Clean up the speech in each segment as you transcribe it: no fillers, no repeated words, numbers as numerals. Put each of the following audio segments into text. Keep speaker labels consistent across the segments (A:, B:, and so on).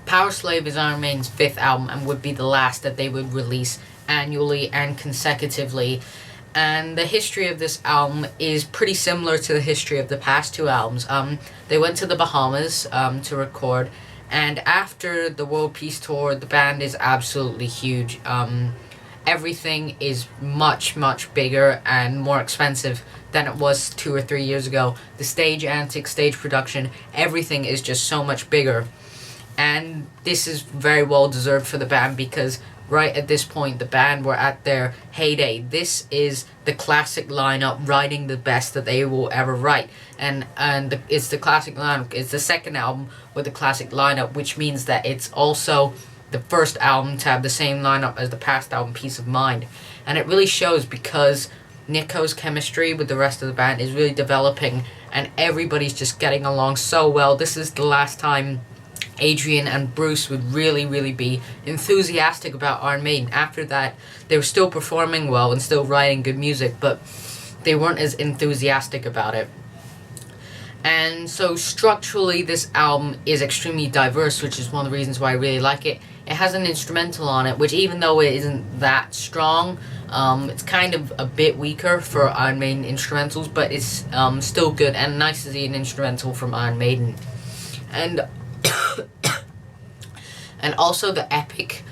A: Powerslave is Iron Maiden's 5th album and would be the last that they would release annually and consecutively. And the history of this album is pretty similar to the history of the past 2 albums. They went to the Bahamas to record, and after the World Peace Tour, the band is absolutely huge. Everything is much, much bigger and more expensive than it was 2 or 3 years ago. The stage antics, stage production, everything is just so much bigger. And this is very well deserved for the band, because right at this point the band were at their heyday. This is the classic lineup writing the best that they will ever write. It's the classic lineup. It's the second album with the classic lineup, which means that it's also the first album to have the same lineup as the past album, Peace of Mind. And it really shows, because Nico's chemistry with the rest of the band is really developing and everybody's just getting along so well. This is the last time Adrian and Bruce would really be enthusiastic about Iron Maiden. After that, they were still performing well and still writing good music, but they weren't as enthusiastic about it. And so structurally, this album is extremely diverse, which is one of the reasons why I really like it. It has an instrumental on it, which, even though it isn't that strong, it's kind of a bit weaker for Iron Maiden instrumentals, but it's still good and nice to see an instrumental from Iron Maiden. And and also the epic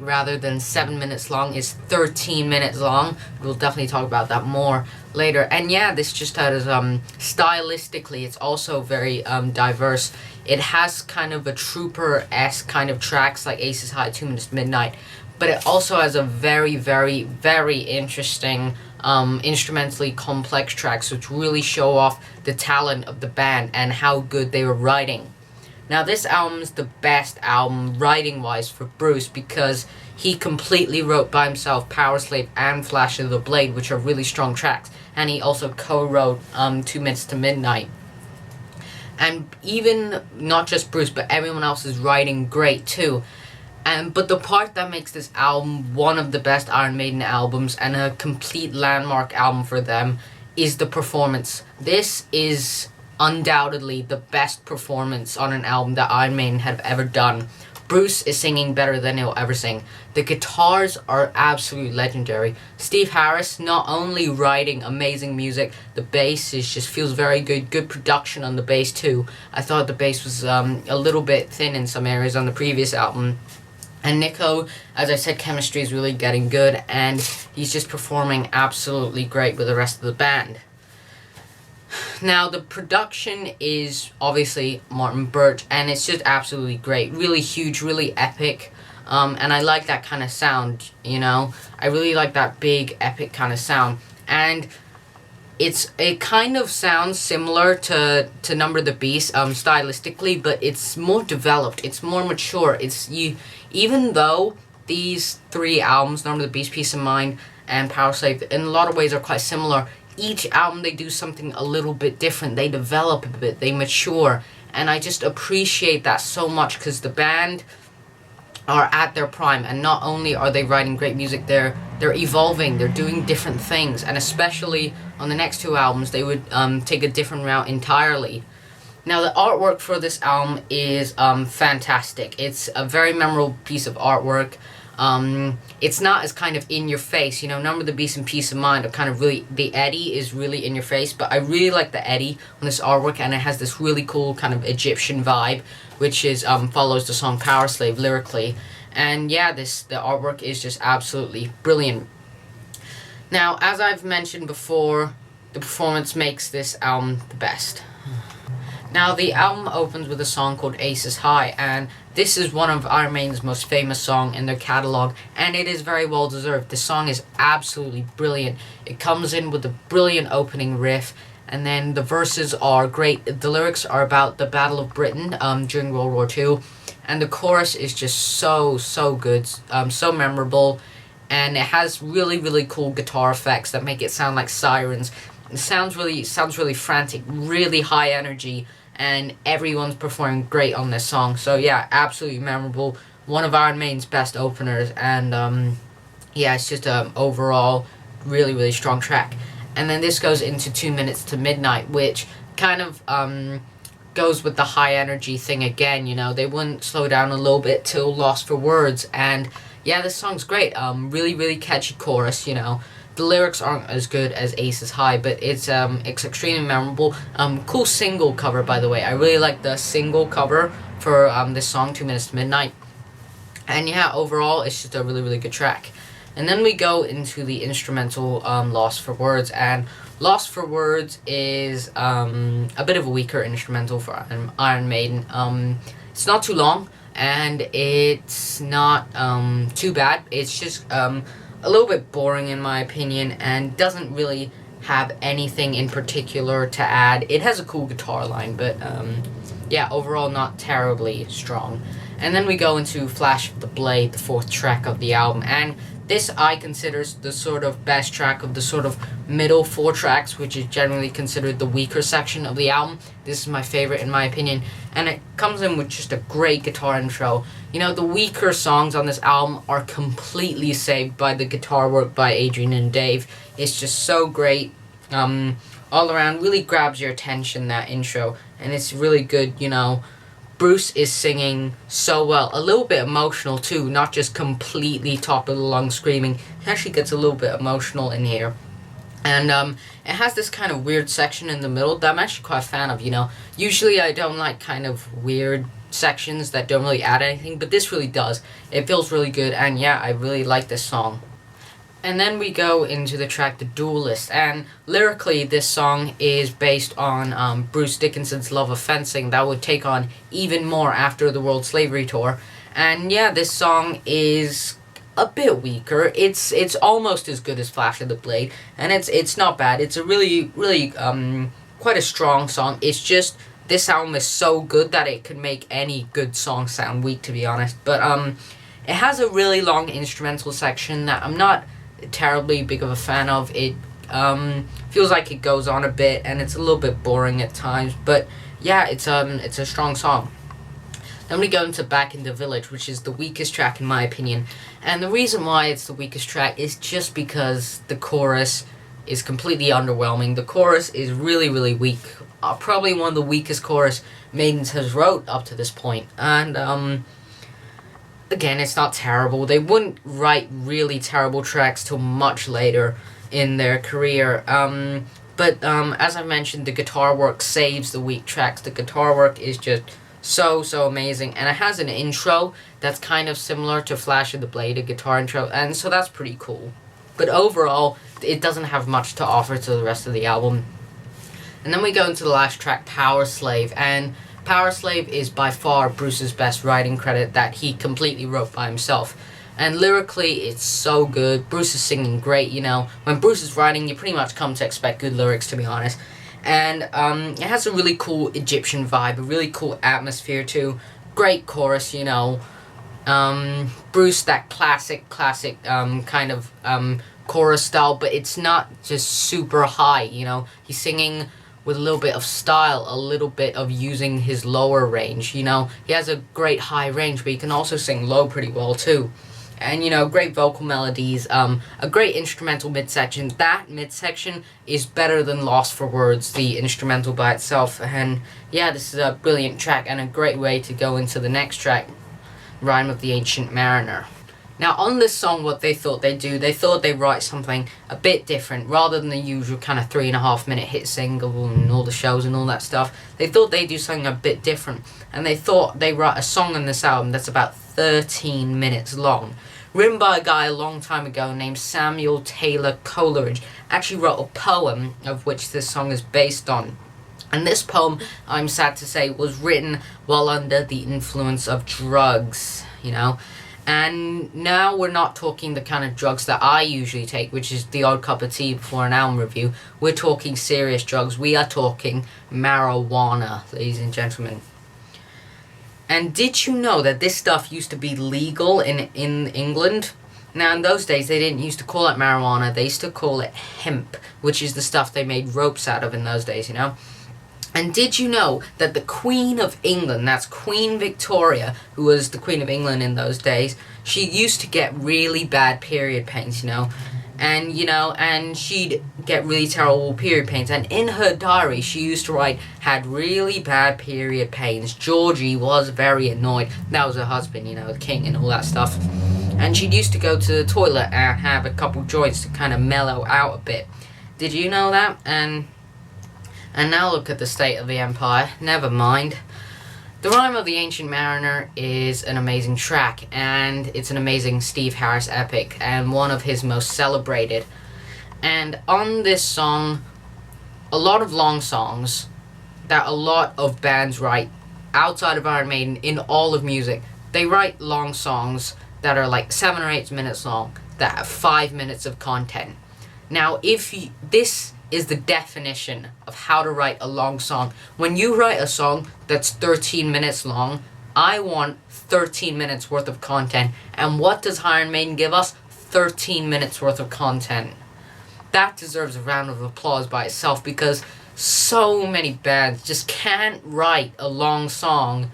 A: rather than 7 minutes long is 13 minutes long. We'll definitely talk about that more later. And yeah, this just has stylistically, it's also very diverse. It has kind of a Trooper-esque kind of tracks like Aces High, 2 Minutes to Midnight, but it also has a very interesting instrumentally complex tracks, which really show off the talent of the band and how good they were writing. Now, this album's the best album writing-wise for Bruce, because he completely wrote by himself Powerslave and Flash of the Blade, which are really strong tracks, and he also co-wrote 2 Minutes to Midnight. And even not just Bruce, but everyone else is writing great too. But the part that makes this album one of the best Iron Maiden albums and a complete landmark album for them is the performance. This is undoubtedly the best performance on an album that Iron Maiden have ever done. Bruce is singing better than he'll ever sing. The guitars are absolutely legendary. Steve Harris not only writing amazing music, the bass just feels very good. Good production on the bass too. I thought the bass was a little bit thin in some areas on the previous album. And Nico, as I said, chemistry is really getting good, and he's just performing absolutely great with the rest of the band. Now, the production is obviously Martin Birch, and it's just absolutely great. Really huge, really epic, and I like that kind of sound, you know? I really like that big, epic kind of sound. And it kind of sounds similar to Number of the Beast, stylistically, but it's more developed, it's more mature. Even though these 3 albums, Number of the Beast, Peace of Mind, and Powerslave, in a lot of ways are quite similar, each album they do something a little bit different. They develop a bit, they mature, and I just appreciate that so much, because the band are at their prime, and not only are they writing great music, they're evolving, they're doing different things, and especially on the next 2 albums they would take a different route entirely. Now, the artwork for this album is fantastic. It's a very memorable piece of artwork. It's not as kind of in your face, you know. Number of the Beast and Peace of Mind are kind of really, the Eddie is really in your face, but I really like the Eddie on this artwork, and it has this really cool kind of Egyptian vibe, which is follows the song Powerslave lyrically. And yeah, the artwork is just absolutely brilliant. Now, as I've mentioned before, the performance makes this album the best. Now, the album opens with a song called Aces High, and this is one of Iron Maiden's most famous songs in their catalog, and it is very well deserved. The song is absolutely brilliant. It comes in with a brilliant opening riff, and then the verses are great. The lyrics are about the Battle of Britain during World War II, and the chorus is just so good, so memorable, and it has really cool guitar effects that make it sound like sirens. It sounds really frantic, really high energy, and everyone's performing great on this song. So yeah, absolutely memorable. One of Iron Maiden's best openers, and yeah, it's just overall really strong track. And then this goes into 2 Minutes to Midnight, which kind of goes with the high energy thing again, you know. They wouldn't slow down a little bit till Losfer Words, and yeah, this song's great. Really, really catchy chorus, you know. The lyrics aren't as good as Ace's High, but it's extremely memorable. Cool single cover, by the way. I really like the single cover for this song, 2 Minutes to Midnight. And yeah, overall, it's just a really, really good track. And then we go into the instrumental Losfer Words, and Losfer Words is a bit of a weaker instrumental for Iron Maiden. It's not too long, and it's not too bad. It's just a little bit boring in my opinion, and doesn't really have anything in particular to add. It has a cool guitar line, but yeah, overall not terribly strong. And then we go into Flash of the Blade, the 4th track of the album, and this I consider the sort of best track of the sort of middle 4 tracks, which is generally considered the weaker section of the album. This is my favorite in my opinion, and it comes in with just a great guitar intro. You know, the weaker songs on this album are completely saved by the guitar work by Adrian and Dave. It's just so great. All around, really grabs your attention, that intro, and it's really good, you know. Bruce is singing so well, a little bit emotional too, not just completely top of the lungs screaming. He actually gets a little bit emotional in here. And it has this kind of weird section in the middle that I'm actually quite a fan of, you know. Usually I don't like kind of weird sections that don't really add anything, but this really does. It feels really good, and yeah, I really like this song. And then we go into the track The Duelist, and lyrically this song is based on Bruce Dickinson's love of fencing that would take on even more after the World Slavery Tour. And yeah, this song is a bit weaker. It's almost as good as Flash of the Blade, and it's not bad. It's a really, really quite a strong song. It's just this album is so good that it could make any good song sound weak, to be honest. But it has a really long instrumental section that I'm not terribly big of a fan of. It feels like it goes on a bit, and it's a little bit boring at times, but yeah, it's a strong song. Then we go into Back in the Village, which is the weakest track in my opinion, and the reason why it's the weakest track is just because the chorus is completely underwhelming. The chorus is really, really weak. Probably one of the weakest chorus Maidens has wrote up to this point, and again, it's not terrible. They wouldn't write really terrible tracks till much later in their career. But as I mentioned, the guitar work saves the weak tracks. The guitar work is just so amazing. And it has an intro that's kind of similar to Flash of the Blade, a guitar intro. And so that's pretty cool. But overall, it doesn't have much to offer to the rest of the album. And then we go into the last track, Powerslave. And Powerslave is by far Bruce's best writing credit that he completely wrote by himself. And lyrically, it's so good. Bruce is singing great, you know. When Bruce is writing, you pretty much come to expect good lyrics, to be honest. And it has a really cool Egyptian vibe, a really cool atmosphere too. Great chorus, you know. Bruce, that classic kind of chorus style, but it's not just super high, you know. He's singing with a little bit of style, a little bit of using his lower range, you know. He has a great high range, but he can also sing low pretty well too. And, you know, great vocal melodies, a great instrumental midsection. That midsection is better than Losfer Words, the instrumental by itself. And yeah, this is a brilliant track and a great way to go into the next track, Rime of the Ancient Mariner. Now, on this song, what they thought they'd do, they thought they'd write something a bit different, rather than the usual kind of 3.5-minute hit single and all the shows and all that stuff. They thought they'd do something a bit different, and they thought they'd write a song on this album that's about 13 minutes long. Written by a guy a long time ago named Samuel Taylor Coleridge. Actually wrote a poem of which this song is based on. And this poem, I'm sad to say, was written while under the influence of drugs, you know. And now we're not talking the kind of drugs that I usually take, which is the odd cup of tea before an album review. We're talking serious drugs. We are talking marijuana, ladies and gentlemen. And did you know that this stuff used to be legal in England? Now, in those days, they didn't used to call it marijuana. They used to call it hemp, which is the stuff they made ropes out of in those days, you know? And did you know that the Queen of England, that's Queen Victoria, who was the Queen of England in those days, she used to get really bad period pains, you know? And, you know, and she'd get really terrible period pains. And in her diary, she used to write, had really bad period pains. Georgie was very annoyed. That was her husband, you know, the king and all that stuff. And she used to go to the toilet and have a couple joints to kind of mellow out a bit. Did you know that? And now look at the state of the empire. Never mind. The Rime of the Ancient Mariner is an amazing track, and it's an amazing Steve Harris epic, and one of his most celebrated. And on this song, a lot of long songs that a lot of bands write outside of Iron Maiden in all of music, they write long songs that are like 7 or 8 minutes long, that have 5 minutes of content. Now, this is the definition of how to write a long song. When you write a song that's 13 minutes long, I want 13 minutes worth of content. And what does Iron Maiden give us? 13 minutes worth of content. That deserves a round of applause by itself, because so many bands just can't write a long song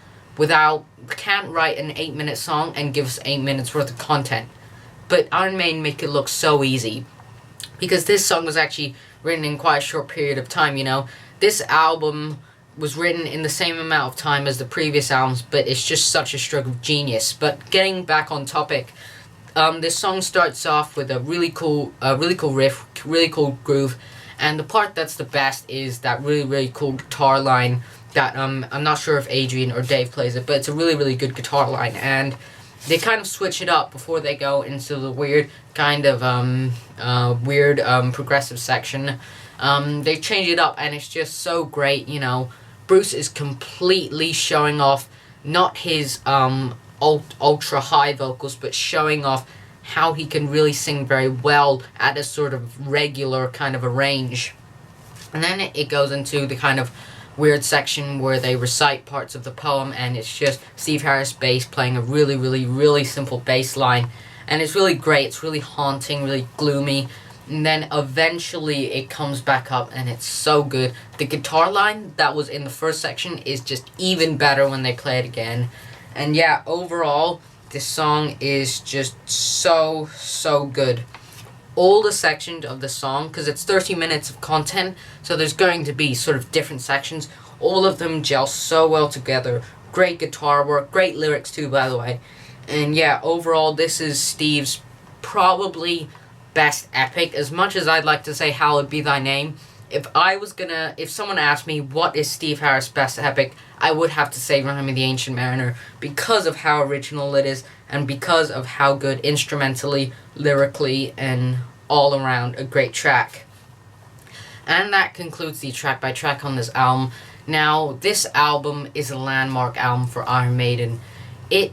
A: can't write an 8-minute song and give us 8 minutes worth of content. But Iron Maiden make it look so easy, because this song was actually written in quite a short period of time, you know. This album was written in the same amount of time as the previous albums, but it's just such a stroke of genius. But getting back on topic, this song starts off with a really cool riff, really cool groove, and the part that's the best is that really cool guitar line that I'm not sure if Adrian or Dave plays it, but it's a really good guitar line, and they kind of switch it up before they go into the weird kind of progressive section. They change it up, and it's just so great, you know. Bruce is completely showing off not his ultra high vocals, but showing off how he can really sing very well at a sort of regular kind of a range. And then it goes into the kind of weird section where they recite parts of the poem, and it's just Steve Harris bass playing a really simple bass line, and it's really great. It's really haunting, really gloomy, and then eventually it comes back up, and it's so good. The guitar line that was in the first section is just even better when they play it again. And yeah, overall this song is just so good. All the sections of the song, because it's 30 minutes of content, so there's going to be sort of different sections, all of them gel so well together. Great guitar work, great lyrics too, by the way. And yeah, overall this is Steve's probably best epic. As much as I'd like to say Hallowed Be Thy Name, if someone asked me what is Steve Harris' best epic, I would have to say Rime of the Ancient Mariner, because of how original it is, and because of how good instrumentally, lyrically, and all around a great track. And that concludes the track by track on this album. Now, this album is a landmark album for Iron Maiden. It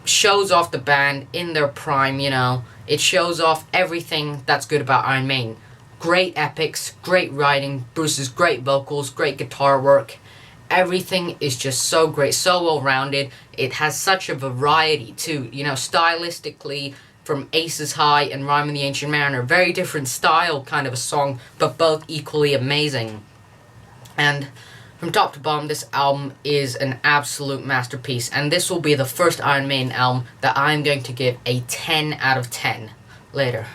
A: shows off the band in their prime, you know. It shows off everything that's good about Iron Maiden. Great epics, great writing, Bruce's great vocals, great guitar work. Everything is just so great, so well-rounded. It has such a variety, too. You know, stylistically, from Aces High and Rime of the Ancient Mariner, very different style kind of a song, but both equally amazing. And from top to bottom, this album is an absolute masterpiece. And this will be the first Iron Maiden album that I'm going to give a 10 out of 10 later.